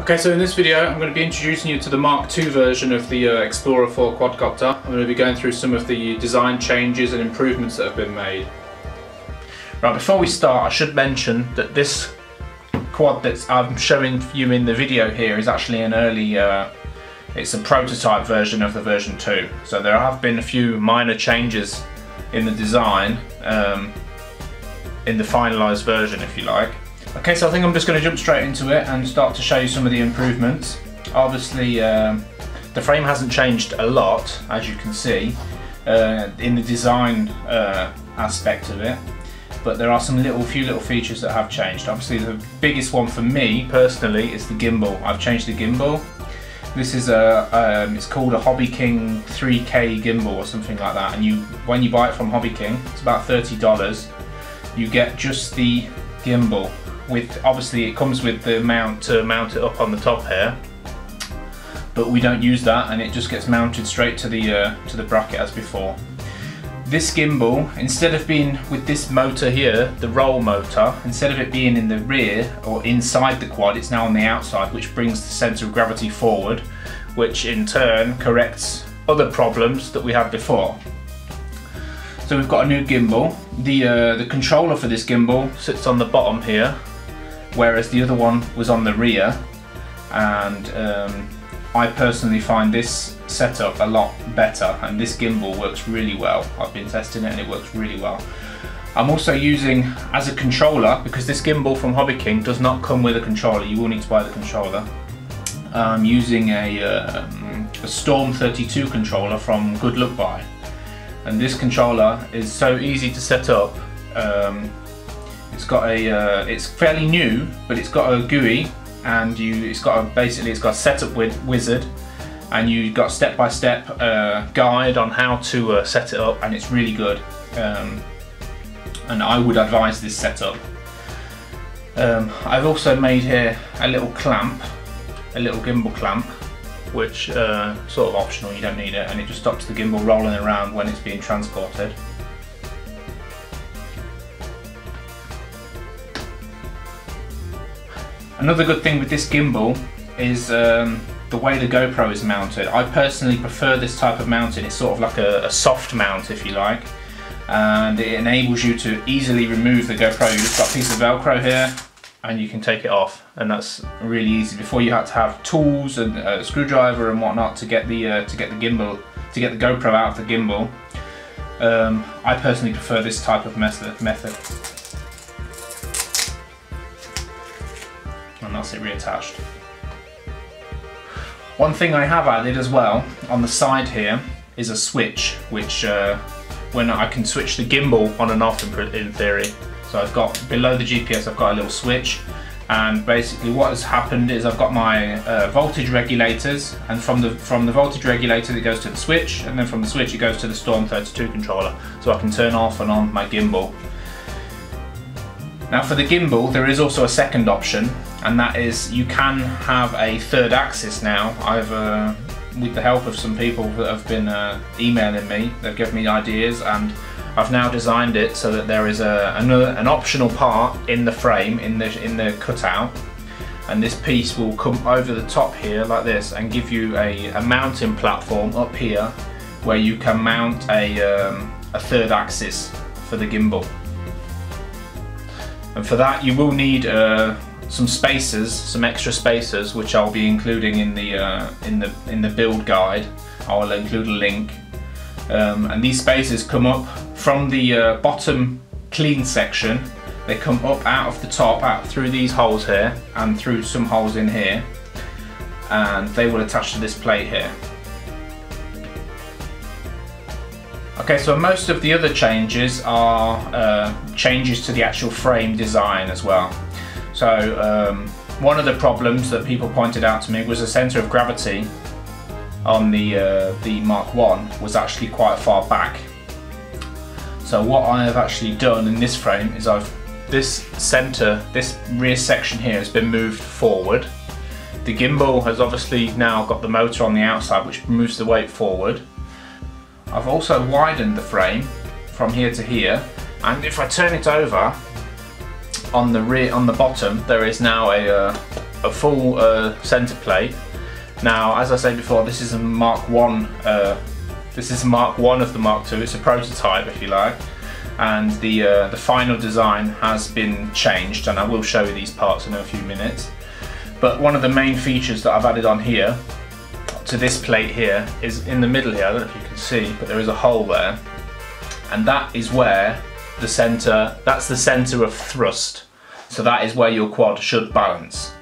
Okay, so in this video I'm going to be introducing you to the Mk2 version of the Explorer 4 quadcopter. I'm going to be going through some of the design changes and improvements that have been made. Right, before we start, I should mention that this quad that I'm showing you in the video here is actually an early, it's a prototype version of the version 2. So there have been a few minor changes in the design, in the finalised version if you like. Okay, so I think I'm just going to jump straight into it and start to show you some of the improvements. Obviously the frame hasn't changed a lot, as you can see, in the design aspect of it, but there are some few little features that have changed. Obviously the biggest one for me personally is the gimbal. I've changed the gimbal. This is it's called a Hobby King 3K gimbal or something like that, and when you buy it from Hobby King, it's about $30. You get just the gimbal. Obviously it comes with the mount to mount it up on the top here, but we don't use that, and it just gets mounted straight to the bracket as before. This gimbal, instead of being with this motor here, the roll motor, instead of it being in the rear or inside the quad, it's now on the outside, which brings the centre of gravity forward, which in turn corrects other problems that we had before. So we've got a new gimbal. The controller for this gimbal sits on the bottom here, whereas the other one was on the rear, and I personally find this setup a lot better, and this gimbal works really well. I've been testing it and it works really well. I'm also using, as a controller, because this gimbal from Hobby King does not come with a controller, you will need to buy the controller. I'm using a Storm 32 controller from Good Luck Buy. And this controller is so easy to set up. It's fairly new, but it's got a GUI, and it's got a setup wizard, and you've got step-by-step guide on how to set it up, and it's really good. And I would advise this setup. I've also made here a little clamp, a little gimbal clamp, which sort of optional, you don't need it, and it just stops the gimbal rolling around when it's being transported. Another good thing with this gimbal is the way the GoPro is mounted. I personally prefer this type of mounting. It's sort of like a soft mount, if you like, and it enables you to easily remove the GoPro. You've just got a piece of Velcro here, and you can take it off, and that's really easy. Before you had to have tools and a screwdriver and whatnot to get the GoPro out of the gimbal. I personally prefer this type of method. And that's it reattached. One thing I have added as well on the side here is a switch, which when I can switch the gimbal on and off in theory. So I've got, below the GPS, I've got a little switch, and basically what has happened is I've got my voltage regulators, and from the voltage regulator it goes to the switch, and then from the switch it goes to the Storm 32 controller, so I can turn off and on my gimbal. Now for the gimbal there is also a second option, and that is you can have a third axis now. With the help of some people that have been emailing me, they've given me ideas, and I've now designed it so that there is an optional part in the frame, in the cutout, and this piece will come over the top here like this and give you a mounting platform up here where you can mount a third axis for the gimbal. And for that you will need some spacers, some extra spacers, which I'll be including in the build guide. I will include a link. And these spacers come up from the bottom clean section. They come up out of the top, out through these holes here, and through some holes in here, and they will attach to this plate here. Okay, so most of the other changes are changes to the actual frame design as well. So one of the problems that people pointed out to me was the centre of gravity on the Mark 1 was actually quite far back. So what I have actually done in this frame is this rear section here has been moved forward. The gimbal has obviously now got the motor on the outside, which moves the weight forward. I've also widened the frame from here to here, and if I turn it over, on the bottom there is now a a full centre plate. Now, as I said before, this is a Mark 1. This is Mark 1 of the Mark 2. It's a prototype, if you like, and the final design has been changed, and I will show you these parts in a few minutes. But one of the main features that I've added on here to this plate here is in the middle here. I don't know if you can see, but there is a hole there, and that is where the centre. That's the centre of thrust. So that is where your quad should balance.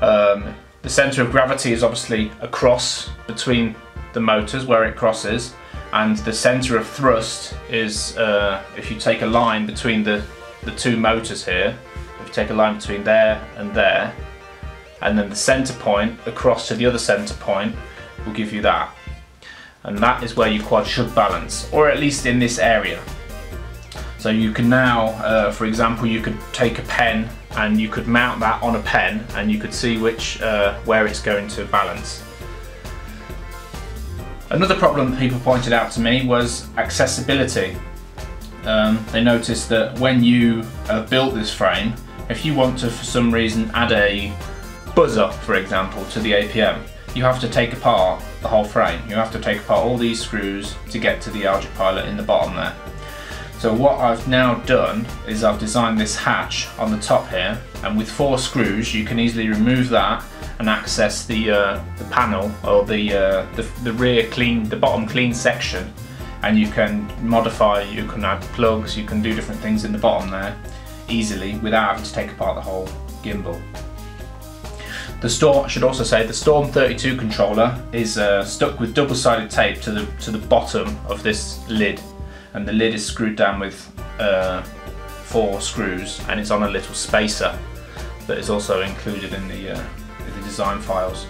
The centre of gravity is obviously across between the motors where it crosses, and the centre of thrust is if you take a line between the two motors here, if you take a line between there, and then the centre point across to the other centre point will give you that. And that is where your quad should balance, or at least in this area. So you can now, for example, you could take a pen and you could mount that on a pen, and you could see where it's going to balance. Another problem that people pointed out to me was accessibility. They noticed that when you built this frame, if you want to, for some reason, add a buzzer, for example, to the APM, you have to take apart the whole frame. You have to take apart all these screws to get to the algae pilot in the bottom there. So what I've now done is I've designed this hatch on the top here, and with 4 screws you can easily remove that and access the panel, or the rear clean, the bottom clean section, and you can modify, you can add plugs, you can do different things in the bottom there easily without having to take apart the whole gimbal. I should also say the Storm 32 controller is stuck with double-sided tape to the bottom of this lid, and the lid is screwed down with 4 screws, and it's on a little spacer that is also included in the design files.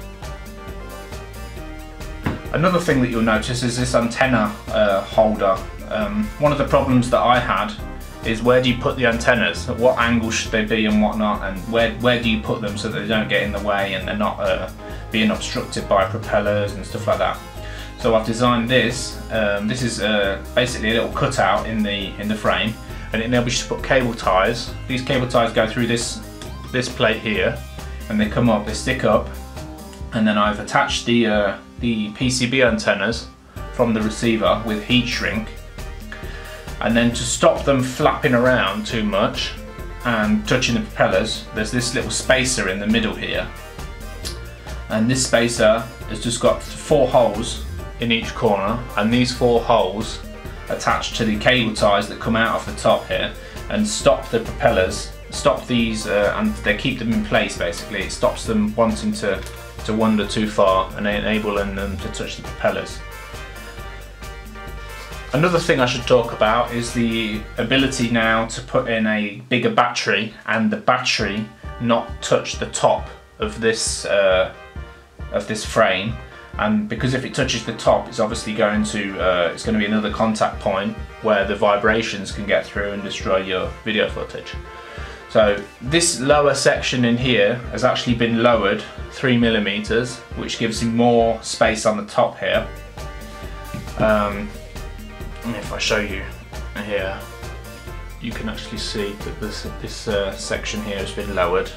Another thing that you'll notice is this antenna holder. One of the problems that I had is, where do you put the antennas? At what angle should they be and whatnot, and where do you put them so that they don't get in the way and they're not being obstructed by propellers and stuff like that. So I've designed this. This is basically a little cutout in the frame, and it enables you to put cable ties. These cable ties go through this plate here, and they come up, they stick up, and then I've attached the PCB antennas from the receiver with heat shrink. And then to stop them flapping around too much and touching the propellers, there's this little spacer in the middle here, and this spacer has just got 4 holes in each corner, and these 4 holes attached to the cable ties that come out of the top here and stop the propellers, stop these, and they keep them in place basically. It stops them wanting to wander too far and enabling them to touch the propellers. Another thing I should talk about is the ability now to put in a bigger battery, and the battery not touch the top of this frame. And because if it touches the top, it's obviously going to be another contact point where the vibrations can get through and destroy your video footage. So this lower section in here has actually been lowered 3mm, which gives you more space on the top here. If I show you here, you can actually see that this section here has been lowered.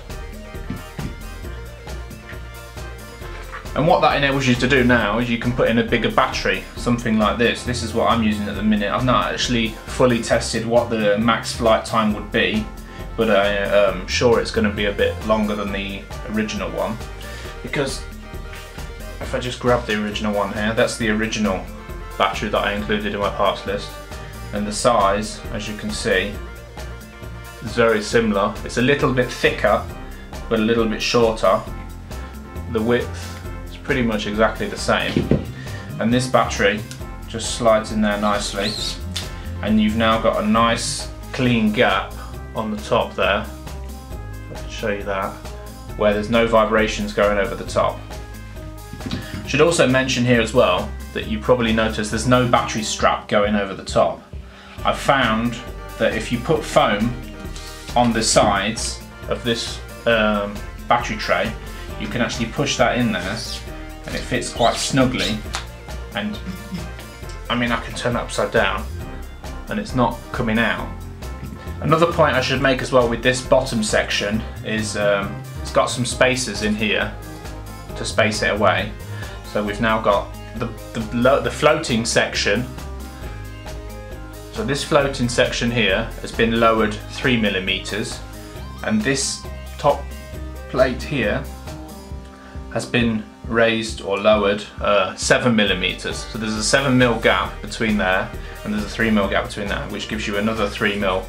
And what that enables you to do now is you can put in a bigger battery, something like this. This is what I'm using at the minute. I've not actually fully tested what the max flight time would be, but I'm sure it's going to be a bit longer than the original one, because if I just grab the original one here, that's the original battery that I included in my parts list, and the size, as you can see, is very similar. It's a little bit thicker but a little bit shorter. The width is pretty much exactly the same, and this battery just slides in there nicely, and you've now got a nice clean gap on the top there. I can show you that, where there's no vibrations going over the top. Should also mention here as well that you probably noticed there's no battery strap going over the top. I've found that if you put foam on the sides of this battery tray, you can actually push that in there and it fits quite snugly, and I mean, I can turn it upside down and it's not coming out. Another point I should make as well with this bottom section is it's got some spacers in here to space it away. So we've now got the floating section. So this floating section here has been lowered 3mm, and this top plate here has been raised or lowered 7mm. So there's a 7mm gap between there, and there's a 3mm gap between there, which gives you another 3mm,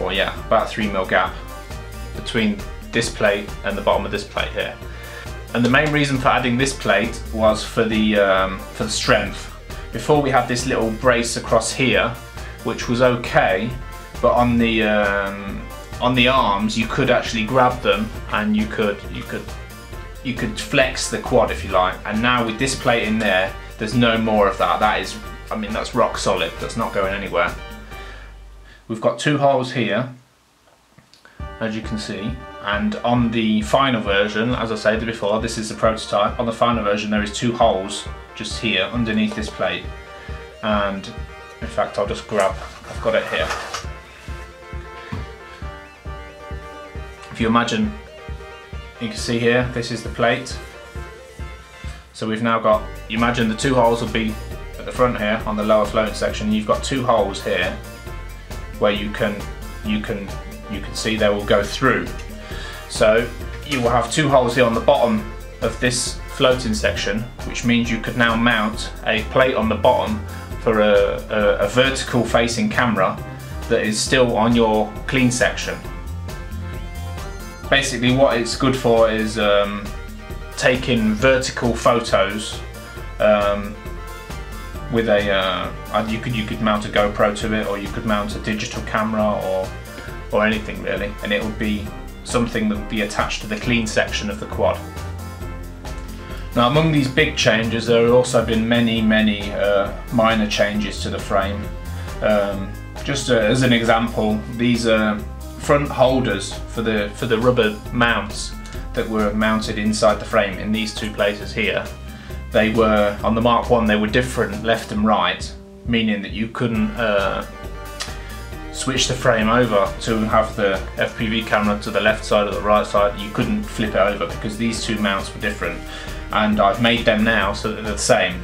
or yeah, about 3mm gap between this plate and the bottom of this plate here. And the main reason for adding this plate was for the strength. Before we had this little brace across here, which was okay, but on the arms you could actually grab them and you could flex the quad if you like. And now with this plate in there, there's no more of that. That is, I mean, that's rock solid. That's not going anywhere. We've got 2 holes here, as you can see, and on the final version, as I said before, this is the prototype. On the final version there is 2 holes just here underneath this plate, and in fact I'll just grab, I've got it here. If you imagine, you can see here, this is the plate. So we've now got, you imagine the 2 holes will be at the front here on the lower floating section. You've got 2 holes here where you can see they will go through. So you will have 2 holes here on the bottom of this floating section, which means you could now mount a plate on the bottom for a vertical facing camera that is still on your clean section. Basically what it's good for is taking vertical photos with a, you could mount a GoPro to it, or you could mount a digital camera or anything really, and it would be something that would be attached to the clean section of the quad. Now among these big changes there have also been many minor changes to the frame. Just as an example, these front holders for the rubber mounts that were mounted inside the frame in these 2 places here, they were, on the Mark 1 they were different left and right, meaning that you couldn't switch the frame over to have the FPV camera to the left side or the right side. You couldn't flip it over because these 2 mounts were different, and I've made them now so that they're the same.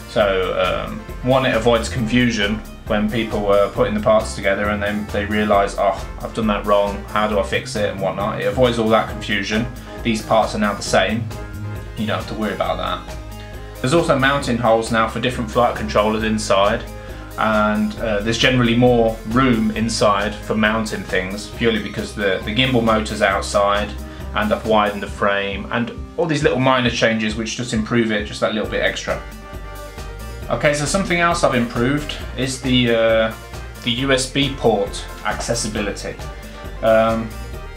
So one, it avoids confusion when people were putting the parts together and then they realise, oh, I've done that wrong, how do I fix it and whatnot. It avoids all that confusion. These parts are now the same, you don't have to worry about that. There's also mounting holes now for different flight controllers inside, and there's generally more room inside for mounting things, purely because the gimbal motor's outside, and I've widened the frame, and all these little minor changes which just improve it just that little bit extra. Okay, so something else I've improved is the USB port accessibility.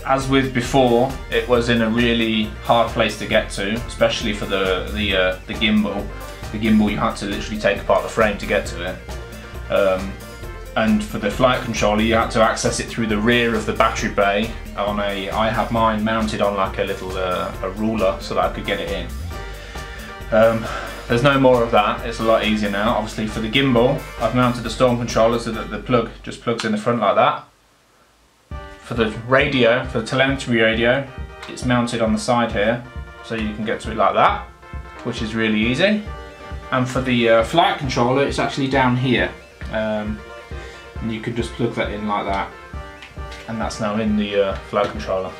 As with before, it was in a really hard place to get to, especially for the gimbal. The gimbal, you had to literally take apart the frame to get to it. And for the flight controller, you had to access it through the rear of the battery bay. I have mine mounted on like a little a ruler so that I could get it in. There's no more of that. It's a lot easier now. Obviously for the gimbal, I've mounted the storm controller so that the plug just plugs in the front like that. For the radio, for the telemetry radio, it's mounted on the side here, so you can get to it like that, which is really easy. And for the flight controller, it's actually down here, and you could just plug that in like that, and that's now in the flight controller.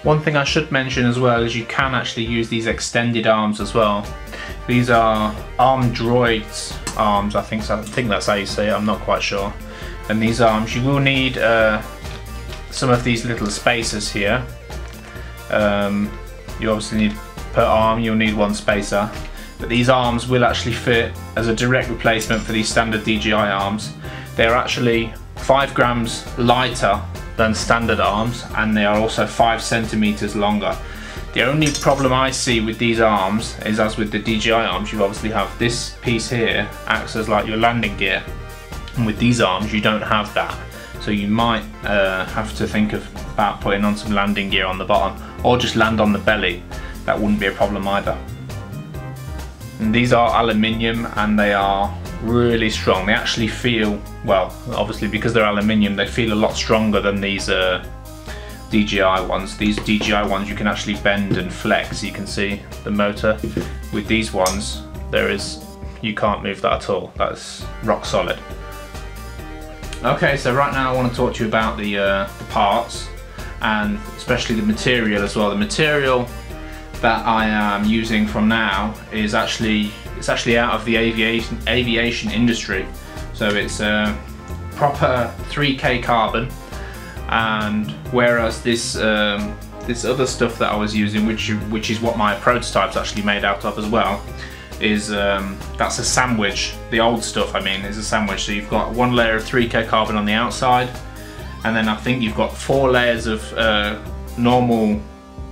One thing I should mention as well is you can actually use these extended arms as well. These are Arm Droids arms, I think that's how you say it, I'm not quite sure. And these arms, you will need some of these little spacers here. You obviously need, per arm you'll need 1 spacer, but these arms will actually fit as a direct replacement for these standard DJI arms. They're actually 5 grams lighter than standard arms, and they are also 5 centimeters longer. The only problem I see with these arms is, as with the DJI arms, you obviously have this piece here acts as like your landing gear, and with these arms you don't have that. So you might have to think about putting on some landing gear on the bottom, or just land on the belly. That wouldn't be a problem either. And these are aluminium and they are really strong. They actually feel, well, obviously because they're aluminium, they feel a lot stronger than these DJI ones. These DJI ones you can actually bend and flex. You can see the motor. With these ones, you can't move that at all. That's rock solid. Okay, so right now I want to talk to you about the parts, and especially the material as well. The material that I am using from now is actually out of the aviation industry. So it's a proper 3K carbon, and whereas this other stuff that I was using, which is what my prototype's actually made out of as well, is that's a sandwich. The old stuff, I mean, is a sandwich. So you've got one layer of 3K carbon on the outside, and then I think you've got 4 layers of normal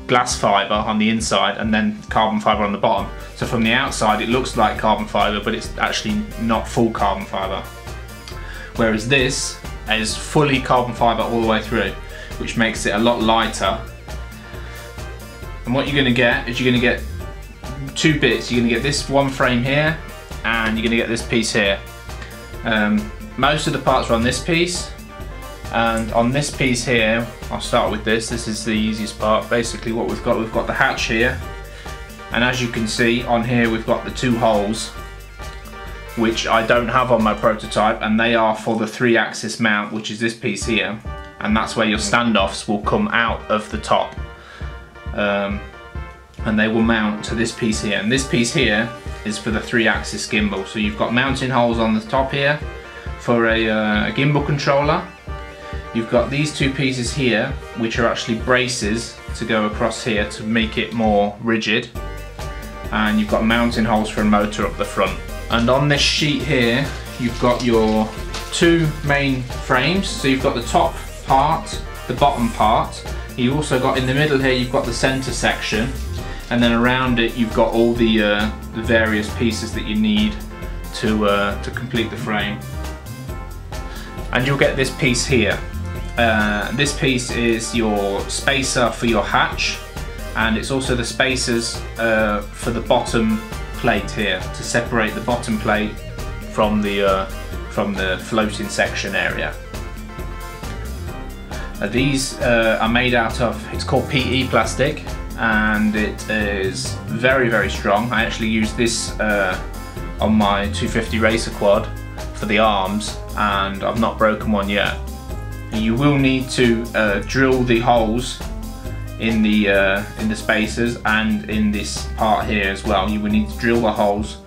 glass fibre on the inside, and then carbon fibre on the bottom. So from the outside it looks like carbon fibre, but it's actually not full carbon fibre. Whereas this is fully carbon fibre all the way through, which makes it a lot lighter. And what you're going to get is you're going to get 2 bits. You're going to get this one frame here, and you're going to get this piece here. Most of the parts are on this piece, and on this piece here, I'll start with this. This is the easiest part. Basically what we've got the hatch here, and as you can see on here we've got the 2 holes, which I don't have on my prototype, and they are for the 3-axis mount, which is this piece here, and that's where your standoffs will come out of the top, and they will mount to this piece here, and this piece here is for the 3-axis gimbal. So you've got mounting holes on the top here for a gimbal controller. You've got these 2 pieces here, which are actually braces to go across here to make it more rigid, and you've got mounting holes for a motor up the front. And on this sheet here you've got your 2 main frames. So you've got the top part, the bottom part. You also got in the middle here, you've got the center section, and then around it you've got all the various pieces that you need to complete the frame. And you'll get this piece here. This piece is your spacer for your hatch, and it's also the spacers for the bottom plate here, to separate the bottom plate from the floating section area. These are made out of, it's called PE plastic, and it is very, very strong. I actually used this on my 250 racer quad for the arms, and I've not broken one yet. You will need to drill the holes in the spacers and in this part here as well. You will need to drill the holes.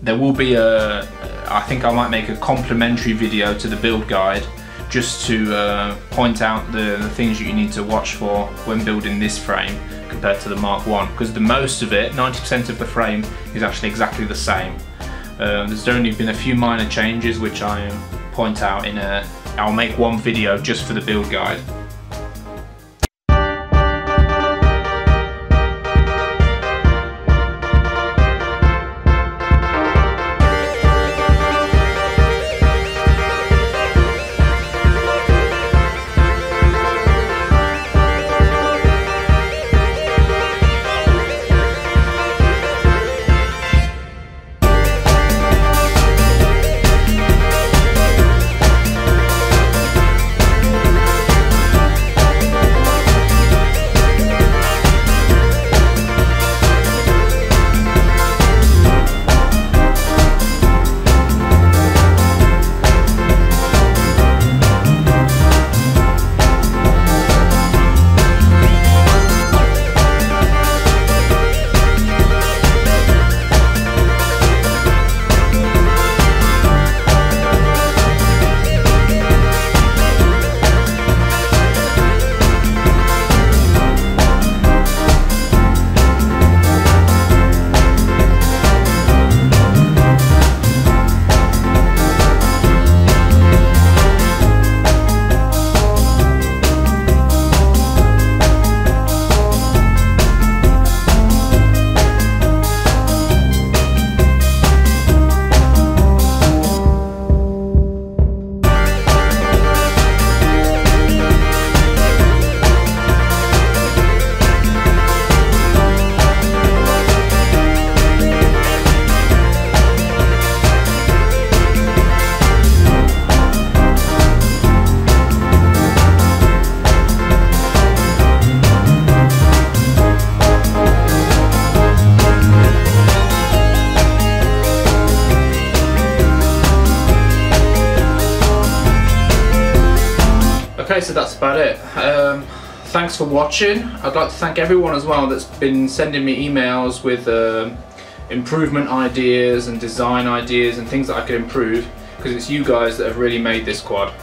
There will be I think I might make a complimentary video to the build guide, just to point out the things that you need to watch for when building this frame compared to the Mark 1, because the most of it, 90% of the frame, is actually exactly the same. There's only been a few minor changes which I point out in I'll make one video just for the build guide. Okay, so that's about it. Thanks for watching. I'd like to thank everyone as well that's been sending me emails with improvement ideas and design ideas and things that I could improve, because it's you guys that have really made this quad.